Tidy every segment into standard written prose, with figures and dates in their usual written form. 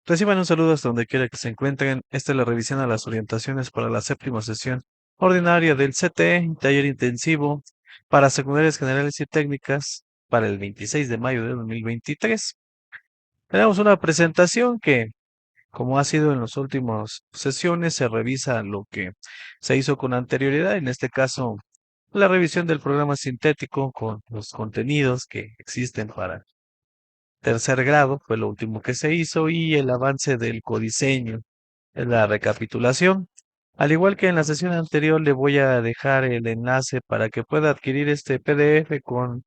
Reciban un saludo hasta donde quiera que se encuentren. Esta es la revisión a las orientaciones para la séptima sesión ordinaria del CTE, taller intensivo para secundarias generales y técnicas para el 26 de mayo de 2023. Tenemos una presentación que, como ha sido en las últimas sesiones, se revisa lo que se hizo con anterioridad, en este caso, la revisión del programa sintético con los contenidos que existen para tercer grado, fue lo último que se hizo, y el avance del codiseño, en la recapitulación. Al igual que en la sesión anterior, le voy a dejar el enlace para que pueda adquirir este PDF con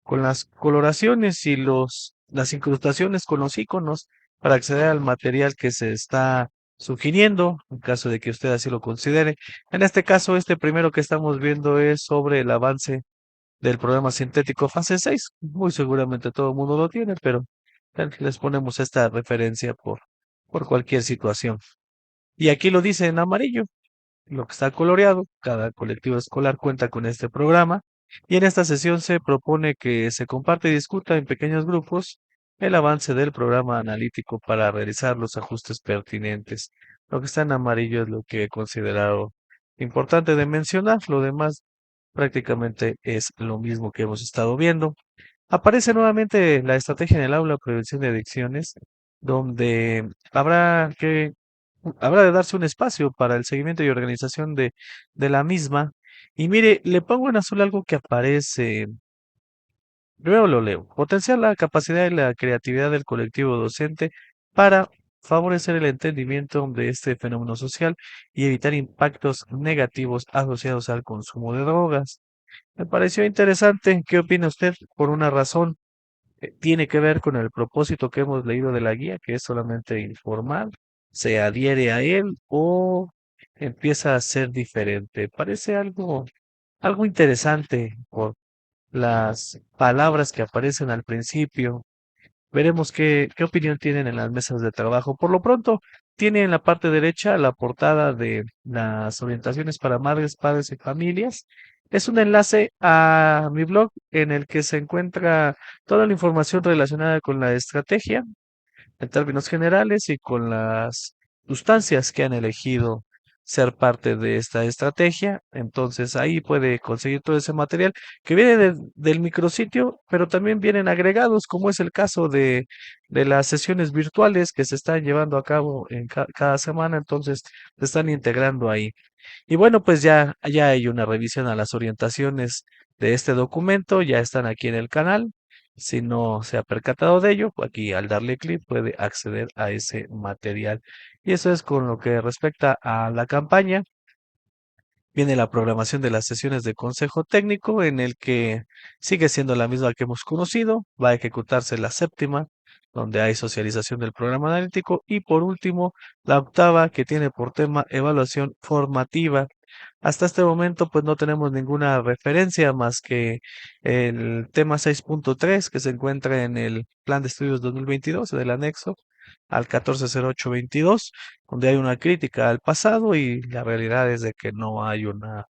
las coloraciones y las incrustaciones con los iconos para acceder al material que se está sugiriendo, en caso de que usted así lo considere. En este caso, este primero que estamos viendo es sobre el avance del programa sintético fase 6. Muy seguramente todo el mundo lo tiene, pero les ponemos esta referencia por cualquier situación. Y aquí lo dice en amarillo, lo que está coloreado. Cada colectivo escolar cuenta con este programa. Y en esta sesión se propone que se comparte y discuta en pequeños grupos el avance del programa analítico para realizar los ajustes pertinentes. Lo que está en amarillo es lo que he considerado importante de mencionar. Lo demás prácticamente es lo mismo que hemos estado viendo. Aparece nuevamente la estrategia en el aula, prevención de adicciones, donde habrá de darse un espacio para el seguimiento y organización de la misma. Y mire, le pongo en azul algo que aparece. Primero lo leo. Potenciar la capacidad y la creatividad del colectivo docente para favorecer el entendimiento de este fenómeno social y evitar impactos negativos asociados al consumo de drogas. Me pareció interesante. ¿Qué opina usted? Por una razón, tiene que ver con el propósito que hemos leído de la guía, que es solamente informar, se adhiere a él o empieza a ser diferente. Parece algo interesante por las palabras que aparecen al principio. Veremos qué opinión tienen en las mesas de trabajo. Por lo pronto, tiene en la parte derecha la portada de las orientaciones para madres, padres y familias. Es un enlace a mi blog en el que se encuentra toda la información relacionada con la estrategia en términos generales y con las sustancias que han elegido ser parte de esta estrategia. Entonces ahí puede conseguir todo ese material que viene del micrositio, pero también vienen agregados, como es el caso de las sesiones virtuales que se están llevando a cabo en cada semana. Entonces se están integrando ahí. Y bueno, pues ya hay una revisión a las orientaciones de este documento, ya están aquí en el canal. Si no se ha percatado de ello, aquí al darle clic puede acceder a ese material. Y eso es con lo que respecta a la campaña. Viene la programación de las sesiones de consejo técnico en el que sigue siendo la misma que hemos conocido. Va a ejecutarse la séptima, donde hay socialización del programa analítico. Y por último, la octava, que tiene por tema evaluación formativa. Hasta este momento, pues no tenemos ninguna referencia más que el tema 6.3 que se encuentra en el Plan de Estudios 2022, en el anexo al 140822, donde hay una crítica al pasado y la realidad es de que no hay una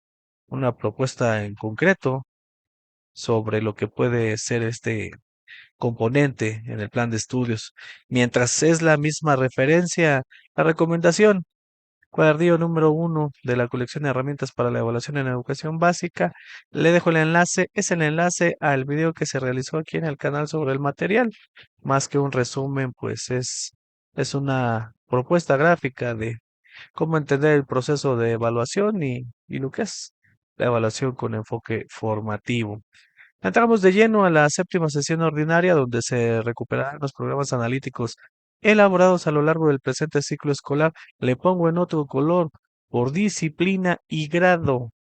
propuesta en concreto sobre lo que puede ser este componente en el plan de estudios. Mientras es la misma referencia, la recomendación, cuadernillo número 1 de la colección de herramientas para la evaluación en educación básica. Le dejo el enlace, es el enlace al video que se realizó aquí en el canal sobre el material. Más que un resumen, pues es una propuesta gráfica de cómo entender el proceso de evaluación y lo que es la evaluación con enfoque formativo. Entramos de lleno a la séptima sesión ordinaria donde se recuperarán los programas analíticos elaborados a lo largo del presente ciclo escolar. Le pongo en otro color por disciplina y grado.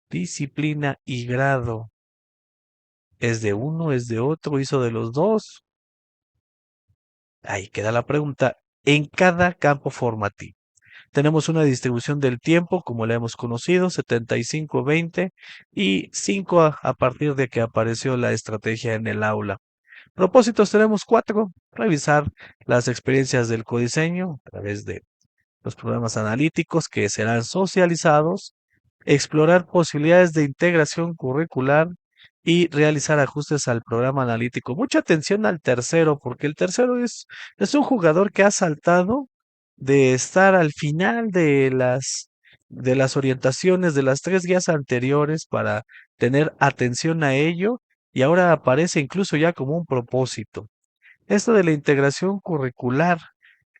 Disciplina y grado. ¿Es de uno? ¿Es de otro? ¿Hizo de los dos? Ahí queda la pregunta. En cada campo formativo. Tenemos una distribución del tiempo, como la hemos conocido, 75-20 y 5 a partir de que apareció la estrategia en el aula. Propósitos tenemos 4. Revisar las experiencias del codiseño a través de los programas analíticos que serán socializados. Explorar posibilidades de integración curricular y realizar ajustes al programa analítico. Mucha atención al tercero, porque el tercero es un jugador que ha saltado de estar al final de las orientaciones de las tres guías anteriores para tener atención a ello y ahora aparece incluso ya como un propósito. Esto de la integración curricular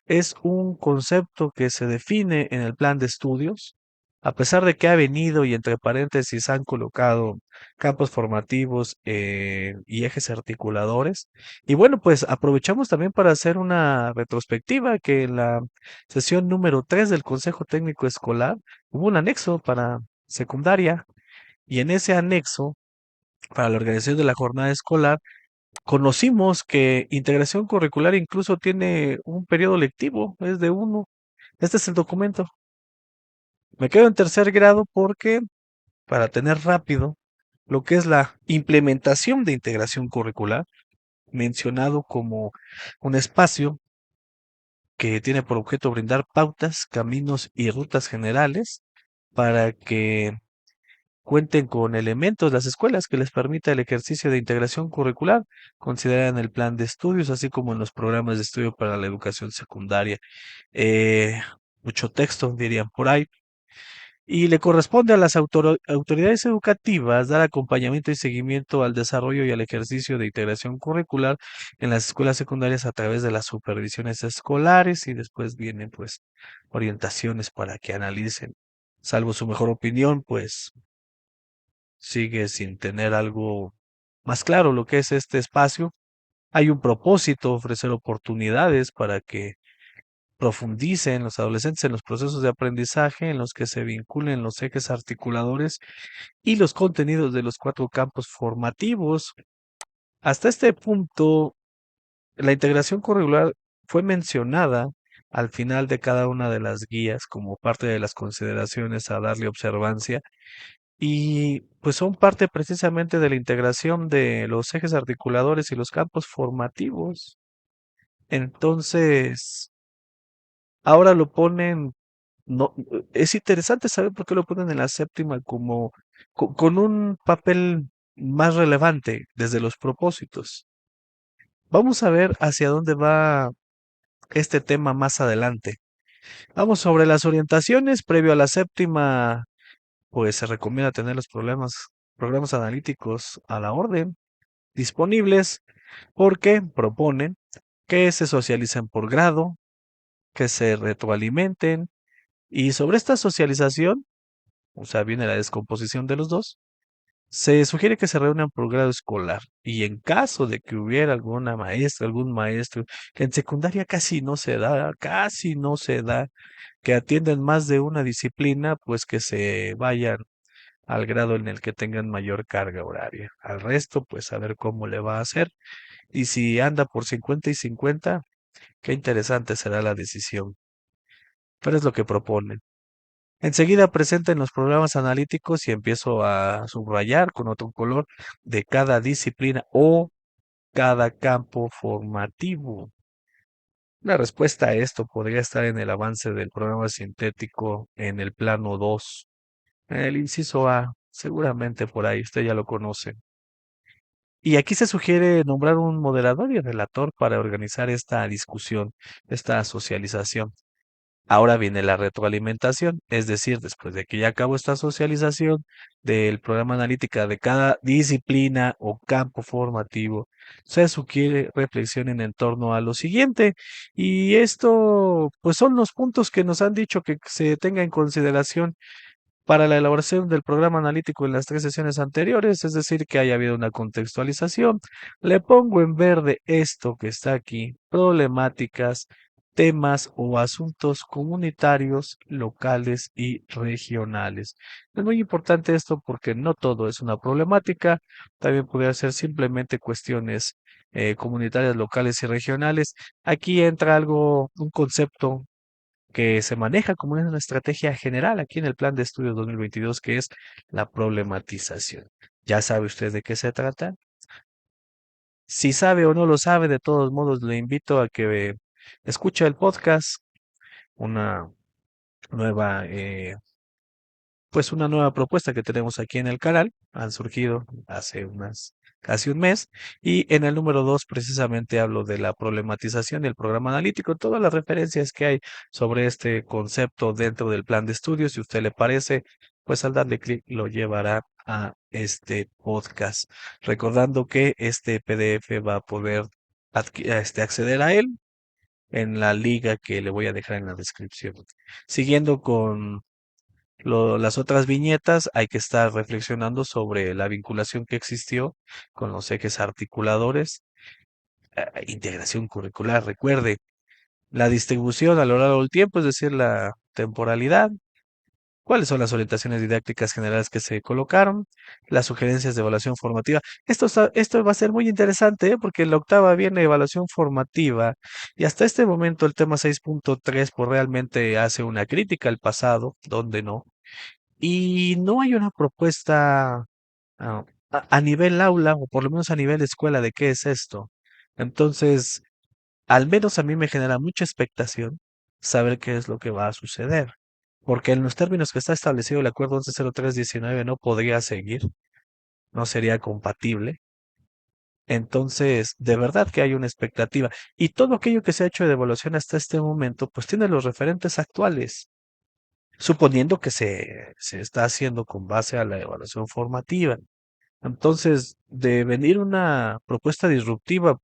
es un concepto que se define en el plan de estudios, a pesar de que ha venido y entre paréntesis han colocado campos formativos y ejes articuladores. Y bueno, pues aprovechamos también para hacer una retrospectiva que en la sesión número 3 del Consejo Técnico Escolar hubo un anexo para secundaria y en ese anexo para la organización de la jornada escolar conocimos que integración curricular incluso tiene un periodo lectivo, es de uno. Este es el documento. Me quedo en tercer grado porque, para tener rápido, lo que es la implementación de integración curricular, mencionado como un espacio que tiene por objeto brindar pautas, caminos y rutas generales para que cuenten con elementos las escuelas que les permita el ejercicio de integración curricular, considerada en el plan de estudios, así como en los programas de estudio para la educación secundaria. Eh, Mucho texto, dirían por ahí. Y le corresponde a las autoridades educativas dar acompañamiento y seguimiento al desarrollo y al ejercicio de integración curricular en las escuelas secundarias a través de las supervisiones escolares y después vienen pues orientaciones para que analicen. Salvo su mejor opinión, pues sigue sin tener algo más claro lo que es este espacio. Hay un propósito, ofrecer oportunidades para que profundicen los adolescentes en los procesos de aprendizaje en los que se vinculen los ejes articuladores y los contenidos de los cuatro campos formativos. Hasta este punto, la integración curricular fue mencionada al final de cada una de las guías como parte de las consideraciones a darle observancia y pues son parte precisamente de la integración de los ejes articuladores y los campos formativos. Entonces, ahora lo ponen, no, es interesante saber por qué lo ponen en la séptima como con un papel más relevante desde los propósitos. Vamos a ver hacia dónde va este tema más adelante. Vamos sobre las orientaciones. Previo a la séptima, pues se recomienda tener los programas analíticos a la orden disponibles porque proponen que se socialicen por grado, que se retroalimenten y sobre esta socialización, o sea, viene la descomposición de los dos, se sugiere que se reúnan por grado escolar y en caso de que hubiera alguna maestra, algún maestro, que en secundaria casi no se da, que atienden más de una disciplina, pues que se vayan al grado en el que tengan mayor carga horaria. Al resto, pues a ver cómo le va a hacer. Y si anda por 50 y 50, qué interesante será la decisión. Pero es lo que proponen. Enseguida presenten los programas analíticos y empiezo a subrayar con otro color de cada disciplina o cada campo formativo. La respuesta a esto podría estar en el avance del programa sintético en el plano 2. El inciso A, seguramente por ahí, usted ya lo conoce. Y aquí se sugiere nombrar un moderador y relator para organizar esta discusión, esta socialización. Ahora viene la retroalimentación, es decir, después de que ya acabó esta socialización del programa analítica de cada disciplina o campo formativo, se sugiere reflexionen en torno a lo siguiente. Y esto, pues son los puntos que nos han dicho que se tenga en consideración para la elaboración del programa analítico en las tres sesiones anteriores, es decir, que haya habido una contextualización. Le pongo en verde esto que está aquí, problemáticas, temas o asuntos comunitarios, locales y regionales. Es muy importante esto porque no todo es una problemática, también podría ser simplemente cuestiones comunitarias, locales y regionales. Aquí entra algo, un concepto que se maneja como una estrategia general aquí en el Plan de Estudios 2022, que es la problematización. ¿Ya sabe usted de qué se trata? Si sabe o no lo sabe, de todos modos le invito a que escuche el podcast, una nueva pues una nueva propuesta que tenemos aquí en el canal. Han surgido hace casi un mes. Y en el número 2 precisamente hablo de la problematización del programa analítico, todas las referencias que hay sobre este concepto dentro del plan de estudios. Si a usted le parece, pues al darle clic lo llevará a este podcast. Recordando que este PDF va a poder acceder a él en la liga que le voy a dejar en la descripción. Siguiendo con las otras viñetas, hay que estar reflexionando sobre la vinculación que existió con los ejes articuladores, integración curricular, recuerde, la distribución a lo largo del tiempo, es decir, la temporalidad, cuáles son las orientaciones didácticas generales que se colocaron, las sugerencias de evaluación formativa. Esto va a ser muy interesante, ¿eh? Porque en la octava viene evaluación formativa y hasta este momento el tema 6.3 pues realmente hace una crítica al pasado, donde no. Y no hay una propuesta a nivel aula, o por lo menos a nivel escuela, de qué es esto. Entonces, al menos a mí me genera mucha expectación saber qué es lo que va a suceder. Porque en los términos que está establecido el acuerdo 110319 no podría seguir, no sería compatible. Entonces, de verdad que hay una expectativa. Y todo aquello que se ha hecho de evaluación hasta este momento, pues tiene los referentes actuales, suponiendo que se está haciendo con base a la evaluación formativa. Entonces, de venir una propuesta disruptiva,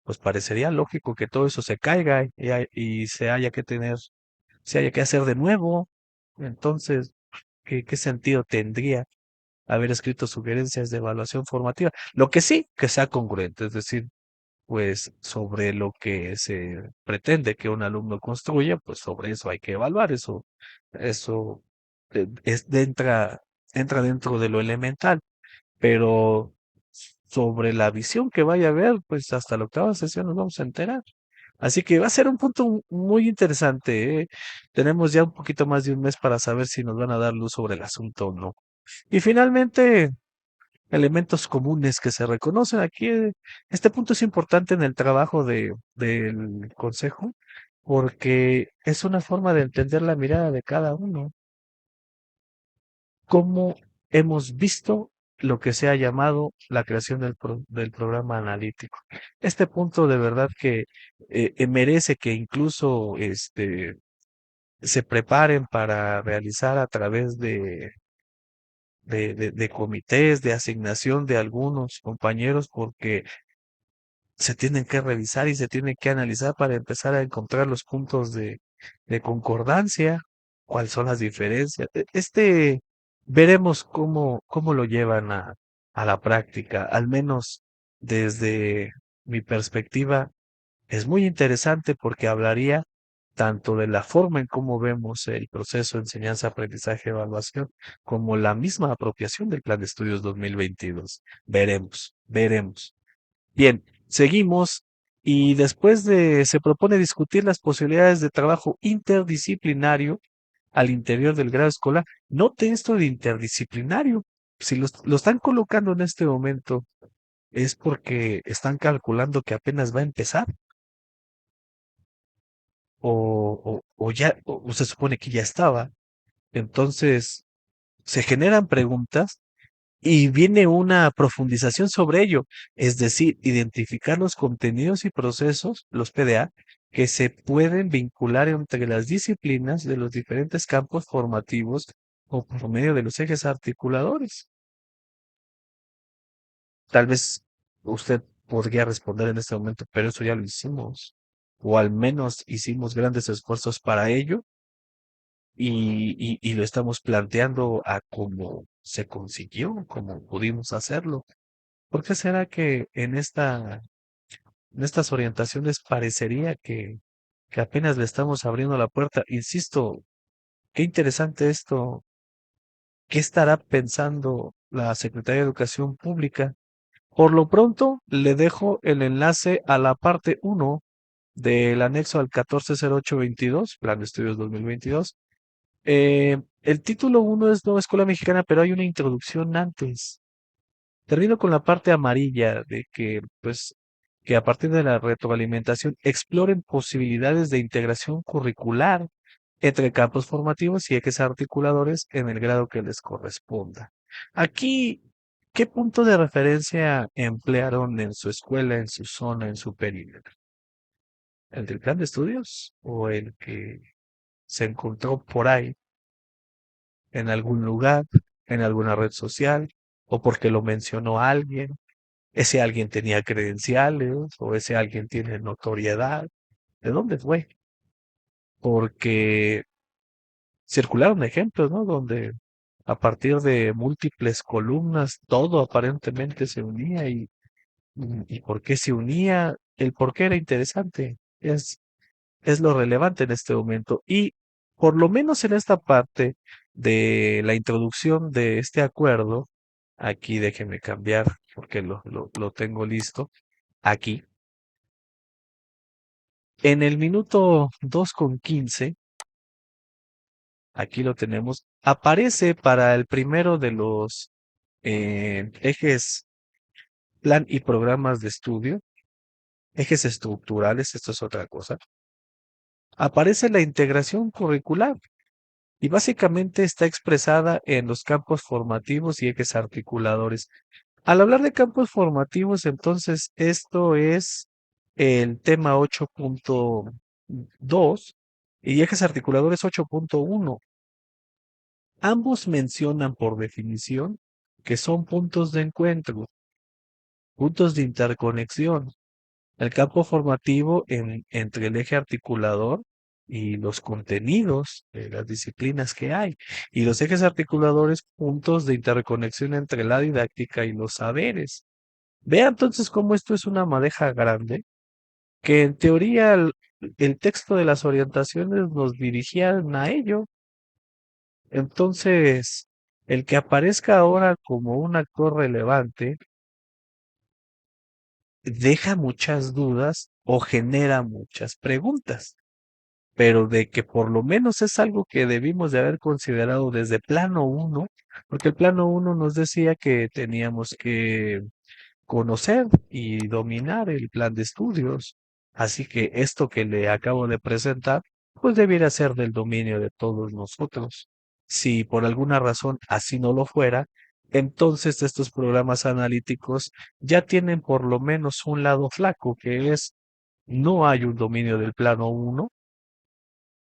pues parecería lógico que todo eso se caiga y se haya que hacer de nuevo. Entonces, ¿qué sentido tendría haber escrito sugerencias de evaluación formativa? Lo que sí, que sea congruente, es decir, pues sobre lo que se pretende que un alumno construya, pues sobre eso hay que evaluar, eso entra dentro de lo elemental, pero sobre la visión que vaya a haber, pues hasta la octava sesión nos vamos a enterar. Así que va a ser un punto muy interesante, ¿eh? Tenemos ya un poquito más de un mes para saber si nos van a dar luz sobre el asunto o no. Y finalmente, elementos comunes que se reconocen aquí. Este punto es importante en el trabajo del consejo porque es una forma de entender la mirada de cada uno. Cómo hemos visto lo que se ha llamado la creación del programa analítico. Este punto de verdad que merece que incluso se preparen para realizar a través de comités, de asignación de algunos compañeros, porque se tienen que revisar y se tienen que analizar para empezar a encontrar los puntos de concordancia, cuáles son las diferencias. Veremos cómo lo llevan a la práctica, al menos desde mi perspectiva, es muy interesante porque hablaría tanto de la forma en cómo vemos el proceso de enseñanza, aprendizaje, evaluación, como la misma apropiación del Plan de Estudios 2022. Veremos. Bien, seguimos y se propone discutir las posibilidades de trabajo interdisciplinario al interior del grado escolar. Note esto de interdisciplinario. Si lo están colocando en este momento, es porque están calculando que apenas va a empezar o se supone que ya estaba. Entonces, se generan preguntas y viene una profundización sobre ello, es decir, identificar los contenidos y procesos, los PDA, que se pueden vincular entre las disciplinas de los diferentes campos formativos o por medio de los ejes articuladores. Tal vez usted podría responder en este momento, pero eso ya lo hicimos, o al menos hicimos grandes esfuerzos para ello y lo estamos planteando a cómo se consiguió, cómo pudimos hacerlo. ¿Por qué será que en estas orientaciones parecería que apenas le estamos abriendo la puerta? Insisto, qué interesante esto. ¿Qué estará pensando la Secretaría de Educación Pública? Por lo pronto, le dejo el enlace a la parte uno del anexo al 140822, Plan de Estudios 2022. El título uno es Nueva Escuela Mexicana, pero hay una introducción antes. Termino con la parte amarilla de que, pues, que a partir de la retroalimentación exploren posibilidades de integración curricular entre campos formativos y ejes articuladores en el grado que les corresponda. Aquí, ¿qué punto de referencia emplearon en su escuela, en su zona, en su perímetro? ¿El del plan de estudios o el que se encontró por ahí en algún lugar, en alguna red social, o porque lo mencionó alguien? ¿Ese alguien tenía credenciales o ese alguien tiene notoriedad? ¿De dónde fue? Porque circularon ejemplos, ¿no? Donde a partir de múltiples columnas todo aparentemente se unía y por qué se unía, el por qué era interesante. Es lo relevante en este momento. Y por lo menos en esta parte de la introducción de este acuerdo, aquí déjeme cambiar porque lo tengo listo. Aquí, en el minuto 2:15, aquí lo tenemos, aparece para el primero de los ejes plan y programas de estudio, ejes estructurales, esto es otra cosa, aparece la integración curricular y básicamente está expresada en los campos formativos y ejes articuladores. Al hablar de campos formativos, entonces esto es el tema 8.2 y ejes articuladores 8.1. Ambos mencionan por definición que son puntos de encuentro, puntos de interconexión. El campo formativo entre el eje articulador y los contenidos de las disciplinas que hay. Y los ejes articuladores, puntos de interconexión entre la didáctica y los saberes. Vea entonces cómo esto es una madeja grande, que en teoría el texto de las orientaciones nos dirigían a ello. Entonces, el que aparezca ahora como un actor relevante deja muchas dudas o genera muchas preguntas, pero de que por lo menos es algo que debimos de haber considerado desde plano uno, porque el plano uno nos decía que teníamos que conocer y dominar el plan de estudios. Así que esto que le acabo de presentar, pues debiera ser del dominio de todos nosotros. Si por alguna razón así no lo fuera, entonces estos programas analíticos ya tienen por lo menos un lado flaco, que es no hay un dominio del plano uno,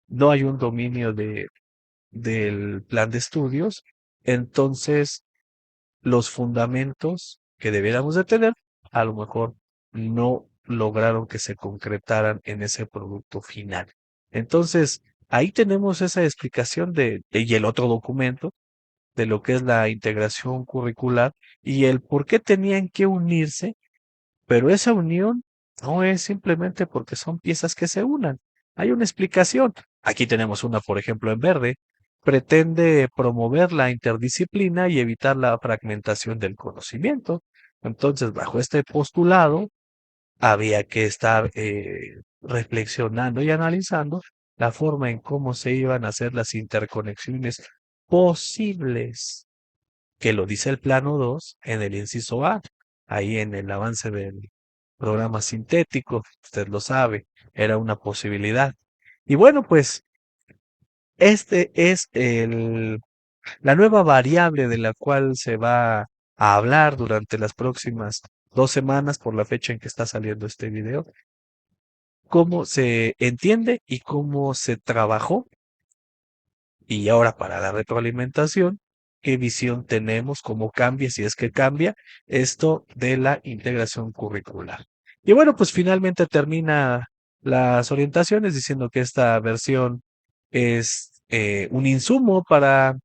no hay un dominio del plan de estudios, entonces los fundamentos que debiéramos de tener, a lo mejor no lograron que se concretaran en ese producto final. Entonces, ahí tenemos esa explicación y el otro documento de lo que es la integración curricular y el por qué tenían que unirse, pero esa unión no es simplemente porque son piezas que se unan. Hay una explicación. Aquí tenemos una, por ejemplo, en verde. Pretende promover la interdisciplina y evitar la fragmentación del conocimiento. Entonces, bajo este postulado, había que estar reflexionando y analizando la forma en cómo se iban a hacer las interconexiones posibles, que lo dice el plano 2 en el inciso A, ahí en el avance del programa sintético, usted lo sabe, era una posibilidad. Y bueno, pues este es la nueva variable de la cual se va a hablar durante las próximas 2 semanas por la fecha en que está saliendo este video, cómo se entiende y cómo se trabajó. Y ahora para la retroalimentación, ¿qué visión tenemos? ¿Cómo cambia, si es que cambia, esto de la integración curricular? Y bueno, pues finalmente termina las orientaciones diciendo que esta versión es un insumo para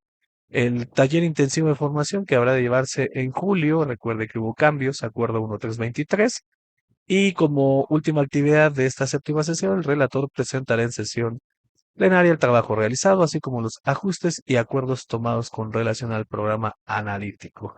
el taller intensivo de formación que habrá de llevarse en julio. Recuerde que hubo cambios, acuerdo 1323. Y como última actividad de esta séptima sesión, el relator presentará en sesión plenaria el trabajo realizado, así como los ajustes y acuerdos tomados con relación al programa analítico.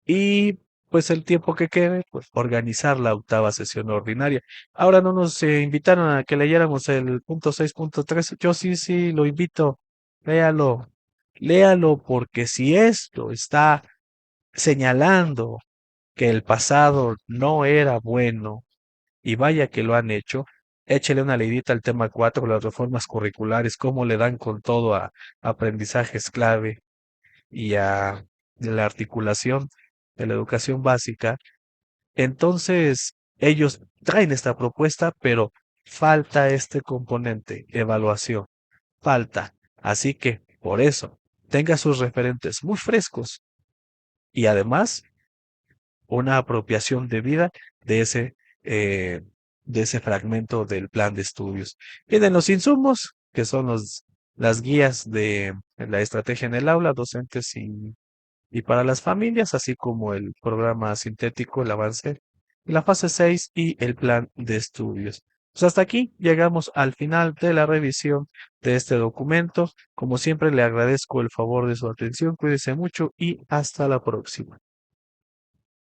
Y pues el tiempo que quede, pues organizar la octava sesión ordinaria. Ahora no nos invitaron a que leyéramos el punto 6.3. Yo sí lo invito. Léalo. Léalo porque si esto está señalando que el pasado no era bueno, y vaya que lo han hecho, Échele una leidita al tema 4, las reformas curriculares, cómo le dan con todo a aprendizajes clave y a la articulación de la educación básica. Entonces, ellos traen esta propuesta, pero falta este componente, evaluación, falta. Así que, por eso, tenga sus referentes muy frescos y además una apropiación debida de eh, de ese fragmento del plan de estudios. Vienen los insumos, que son las guías de la estrategia en el aula, docentes y para las familias, así como el programa sintético, el avance, la fase 6 y el plan de estudios. Pues hasta aquí llegamos al final de la revisión de este documento. Como siempre, le agradezco el favor de su atención. Cuídese mucho y hasta la próxima.